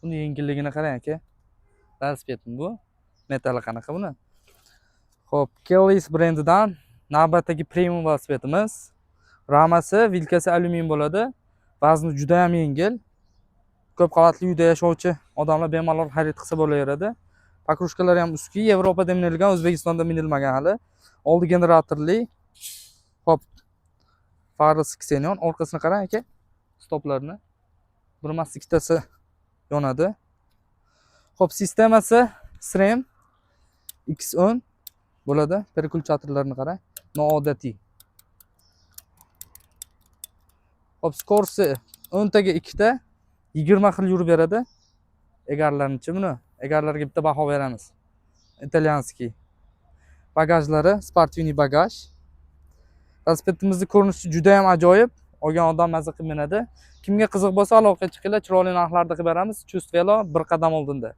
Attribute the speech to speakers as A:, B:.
A: Buni yengilligini qarang aka. Velosipedmi bu? Metali qanaqa buni? Xo'p, Kellis brendidan navbatdagi premium velosipedimiz. Ramasi, vilkasi alyumin bo'ladi. Vazni juda ham yengil. Ko'p qavatli uyda yashovchi odamlar bemalol xarid qilsa bo'laveradi. Pakrushkalari ham ustki, Yevropada minilgan, O'zbekistonda minilmagan hali. Oldi generatorli. Hop. Fari Xenon, orqasini qarang aka. Stoplarni. Bir emas ikkitasi yonadi. Hop, sistemasi SRAM X10 bo'ladi. Переключаторlarni qarang. Noodatiy. Hop, skorsi 10 taga 2 ta 20 xil yurib beradi. Egarlarnichi buni? Egarlarga bitta baho beramiz. Italyanskiy. Bagajlari sportivniy bagaj. Velosipedimizning ko'rinishi juda ham ajoyib. Olgan odam mazza qilib minadi. Kimga qiziq bo'lsa aloqaga chiqinglar, chiroyli narxlarda qilib beramiz. Chust Velo bir qadam oldinda.